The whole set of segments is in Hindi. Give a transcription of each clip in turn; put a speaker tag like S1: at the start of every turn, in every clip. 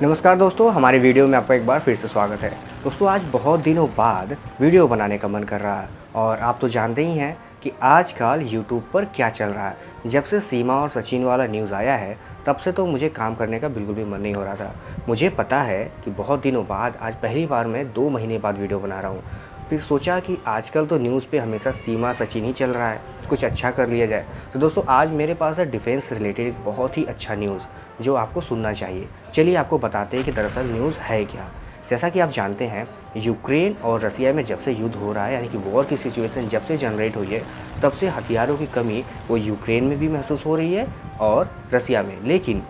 S1: नमस्कार दोस्तों, हमारे वीडियो में आपका एक बार फिर से स्वागत है। दोस्तों, आज बहुत दिनों बाद वीडियो बनाने का मन कर रहा है और आप तो जानते ही हैं कि आजकल यूट्यूब पर क्या चल रहा है। जब से सीमा और सचिन वाला न्यूज़ आया है तब से तो मुझे काम करने का बिल्कुल भी मन नहीं हो रहा था। मुझे पता है कि बहुत दिनों बाद आज पहली बार मैं 2 महीने बाद वीडियो बना रहा हूँ। फिर सोचा कि आजकल तो न्यूज़ पे हमेशा सीमा सचिन ही चल रहा है, कुछ अच्छा कर लिया जाए। तो दोस्तों, आज मेरे पास है डिफेंस रिलेटेड एक बहुत ही अच्छा न्यूज़ जो आपको सुनना चाहिए। चलिए आपको बताते हैं कि दरअसल न्यूज़ है क्या। जैसा कि आप जानते हैं, यूक्रेन और रसिया में जब से युद्ध हो रहा है, यानी कि वॉर की सिचुएशन जब से जनरेट हुई है, तब से हथियारों की कमी वो यूक्रेन में भी महसूस हो रही है और रसिया में। लेकिन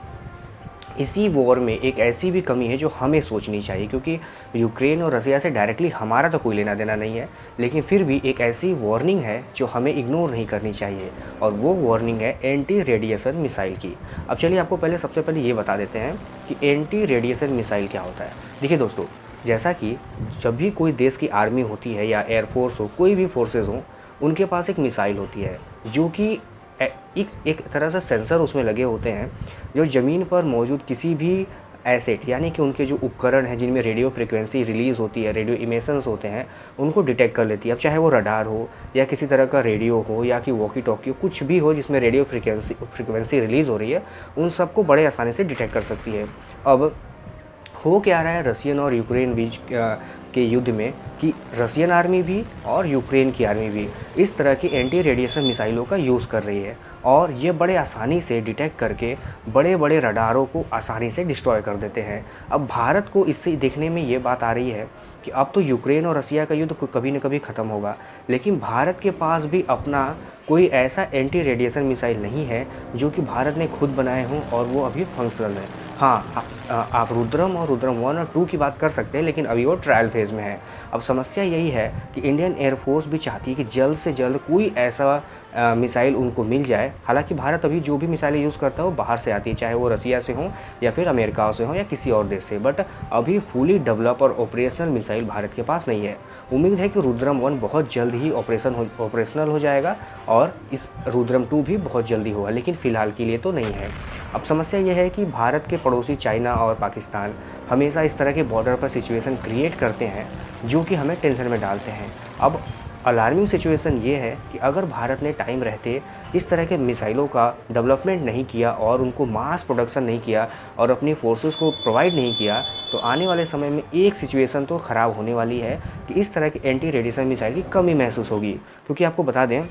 S1: इसी वॉर में एक ऐसी भी कमी है जो हमें सोचनी चाहिए, क्योंकि यूक्रेन और रसिया से डायरेक्टली हमारा तो कोई लेना देना नहीं है, लेकिन फिर भी एक ऐसी वार्निंग है जो हमें इग्नोर नहीं करनी चाहिए, और वो वार्निंग है एंटी रेडिएशन मिसाइल की। अब चलिए आपको सबसे पहले ये बता देते हैं कि एंटी रेडिएशन मिसाइल क्या होता है। देखिए दोस्तों, जैसा कि जब भी कोई देश की आर्मी होती है या एयरफोर्स हो, कोई भी फोर्सेज हो, उनके पास एक मिसाइल होती है जो कि एक तरह से सेंसर उसमें लगे होते हैं जो ज़मीन पर मौजूद किसी भी एसेट, यानी कि उनके जो उपकरण हैं जिनमें रेडियो फ्रिक्वेंसी रिलीज़ होती है, रेडियो इमेशंस होते हैं, उनको डिटेक्ट कर लेती है। अब चाहे वो रडार हो या किसी तरह का रेडियो हो या कि वॉकी टॉकी हो, कुछ भी हो जिसमें रेडियो फ्रिक्वेंसी रिलीज़ हो रही है, उन सबको बड़े आसानी से डिटेक्ट कर सकती है। अब हो क्या रहा है रसियन और यूक्रेन बीच के युद्ध में कि रसियन आर्मी भी और यूक्रेन की आर्मी भी इस तरह की एंटी रेडिएशन मिसाइलों का यूज़ कर रही है, और ये बड़े आसानी से डिटेक्ट करके बड़े बड़े रडारों को आसानी से डिस्ट्रॉय कर देते हैं। अब भारत को इससे देखने में ये बात आ रही है कि अब तो यूक्रेन और रसिया का युद्ध कभी न कभी ख़त्म होगा, लेकिन भारत के पास भी अपना कोई ऐसा एंटी रेडिएशन मिसाइल नहीं है जो कि भारत ने खुद बनाए हों और वो अभी फंक्शनल है। हाँ, आप रुद्रम और रुद्रम 1 और 2 की बात कर सकते हैं, लेकिन अभी वो ट्रायल फेज़ में है। अब समस्या यही है कि इंडियन एयरफोर्स भी चाहती है कि जल्द से जल्द कोई ऐसा मिसाइल उनको मिल जाए। हालांकि भारत अभी जो भी मिसाइलें यूज़ करता है वो बाहर से आती है, चाहे वो रसिया से हों या फिर अमेरिका से हों या किसी और देश से, बट अभी फुली डेवलप और ऑपरेशनल मिसाइल भारत के पास नहीं है। उम्मीद है कि रुद्रम 1 बहुत जल्द ही ऑपरेशनल हो जाएगा और इस रुद्रम 2 भी बहुत जल्दी होगा, लेकिन फ़िलहाल के लिए तो नहीं है। अब समस्या यह है कि भारत के पड़ोसी चाइना और पाकिस्तान हमेशा इस तरह के बॉर्डर पर सिचुएशन क्रिएट करते हैं जो कि हमें टेंशन में डालते हैं। अब अलार्मिंग सिचुएशन ये है कि अगर भारत ने टाइम रहते इस तरह के मिसाइलों का डेवलपमेंट नहीं किया और उनको मास प्रोडक्शन नहीं किया और अपनी फोर्सेस को प्रोवाइड नहीं किया, तो आने वाले समय में एक सिचुएशन तो ख़राब होने वाली है कि इस तरह की एंटी रेडिएशन मिसाइल की कमी महसूस होगी। क्योंकि आपको बता दें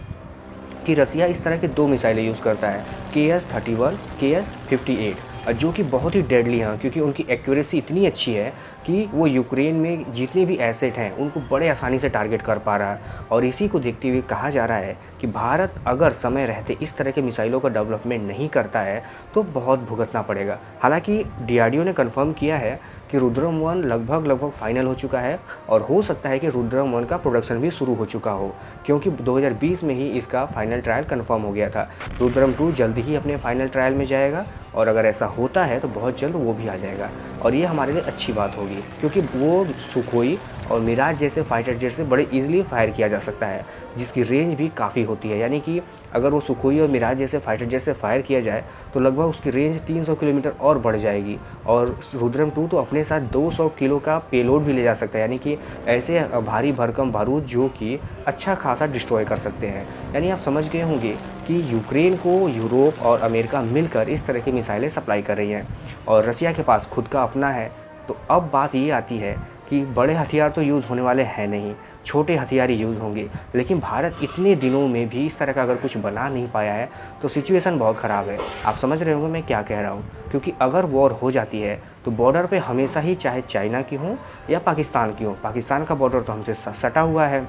S1: कि रसिया इस तरह के 2 मिसाइलें यूज़ करता है, KS-31, KS-58, जो कि बहुत ही डेडली हैं, क्योंकि उनकी एक्यूरेसी इतनी अच्छी है कि वो यूक्रेन में जितने भी एसेट हैं उनको बड़े आसानी से टारगेट कर पा रहा है। और इसी को देखते हुए कहा जा रहा है कि भारत अगर समय रहते इस तरह के मिसाइलों का डेवलपमेंट नहीं करता है तो बहुत भुगतना पड़ेगा। हालांकि DRDO ने कंफर्म किया है कि रुद्रम 1 लगभग फाइनल हो चुका है और हो सकता है कि रुद्रम 1 का प्रोडक्शन भी शुरू हो चुका हो, क्योंकि 2020 में ही इसका फाइनल ट्रायल कंफर्म हो गया था। रुद्रम 2 जल्दी ही अपने फाइनल ट्रायल में जाएगा, और अगर ऐसा होता है तो बहुत जल्द वो भी आ जाएगा, और ये हमारे लिए अच्छी बात होगी, क्योंकि वो सुखोई और मिराज जैसे फाइटर जेट से बड़े ईजिली फायर किया जा सकता है, जिसकी रेंज भी काफ़ी होती है। यानी कि अगर वो सुखोई और मिराज जैसे फाइटर जेट से फायर किया जाए तो लगभग उसकी रेंज 300 किलोमीटर और बढ़ जाएगी, और रुद्रम 2 तो अपने साथ 200 किलो का पेलोड भी ले जा सकता है, यानी कि ऐसे भारी भरकम बारूद जो कि अच्छा खासा डिस्ट्रॉय कर सकते हैं। यानी आप समझ गए होंगे कि यूक्रेन को यूरोप और अमेरिका मिलकर इस तरह की मिसाइलें सप्लाई कर रही हैं, और रसिया के पास खुद का अपना है। तो अब बात ये आती है कि बड़े हथियार तो यूज़ होने वाले हैं नहीं, छोटे हथियार ही यूज़ होंगे। लेकिन भारत इतने दिनों में भी इस तरह का अगर कुछ बना नहीं पाया है तो सिचुएशन बहुत ख़राब है। आप समझ रहे होंगे मैं क्या कह रहा हूँ, क्योंकि अगर वॉर हो जाती है तो बॉर्डर पे हमेशा ही, चाहे चाइना की हो या पाकिस्तान की हो, पाकिस्तान का बॉर्डर तो हमसे सटा हुआ है।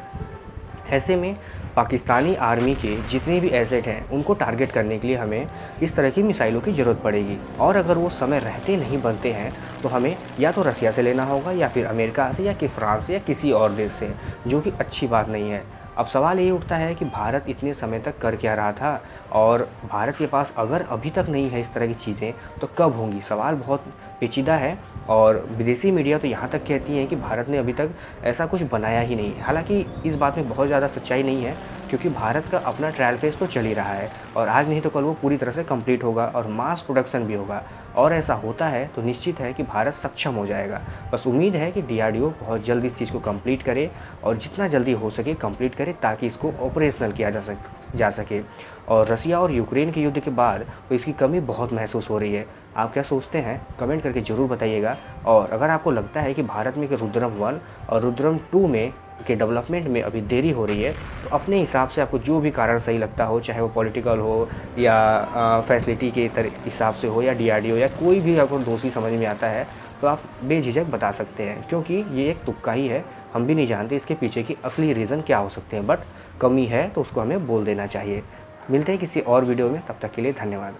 S1: ऐसे में पाकिस्तानी आर्मी के जितने भी एसेट हैं उनको टारगेट करने के लिए हमें इस तरह की मिसाइलों की ज़रूरत पड़ेगी, और अगर वो समय रहते नहीं बनते हैं तो हमें या तो रसिया से लेना होगा या फिर अमेरिका से या कि फ्रांस से या किसी और देश से, जो कि अच्छी बात नहीं है। अब सवाल ये उठता है कि भारत इतने समय तक कर क्या रहा था, और भारत के पास अगर अभी तक नहीं है इस तरह की चीज़ें तो कब होंगी। सवाल बहुत पेचीदा है, और विदेशी मीडिया तो यहाँ तक कहती हैं कि भारत ने अभी तक ऐसा कुछ बनाया ही नहीं है। हालांकि इस बात में बहुत ज़्यादा सच्चाई नहीं है, क्योंकि भारत का अपना ट्रायल फेज़ तो चल ही रहा है, और आज नहीं तो कल वो पूरी तरह से कंप्लीट होगा और मास प्रोडक्शन भी होगा। और ऐसा होता है तो निश्चित है कि भारत सक्षम हो जाएगा। बस उम्मीद है कि DRDO बहुत जल्द इस चीज़ को कंप्लीट करे और जितना जल्दी हो सके कंप्लीट करे, ताकि इसको ऑपरेशनल किया जा सके। और रसिया और यूक्रेन के युद्ध के बाद तो इसकी कमी बहुत महसूस हो रही है। आप क्या सोचते हैं, कमेंट करके ज़रूर बताइएगा। और अगर आपको लगता है कि भारत में रुद्रम 1 और रुद्रम 2 में के डेवलपमेंट में अभी देरी हो रही है, तो अपने हिसाब से आपको जो भी कारण सही लगता हो, चाहे वो पॉलिटिकल हो या फैसिलिटी के हिसाब से हो या DRDO या कोई भी आपको दोषी समझ में आता है, तो आप बेझिझक बता सकते हैं, क्योंकि ये एक तुक्का ही है। हम भी नहीं जानते इसके पीछे की असली रीज़न क्या हो सकते हैं, बट कमी है तो उसको हमें बोल देना चाहिए। मिलते हैं किसी और वीडियो में, तब तक के लिए धन्यवाद।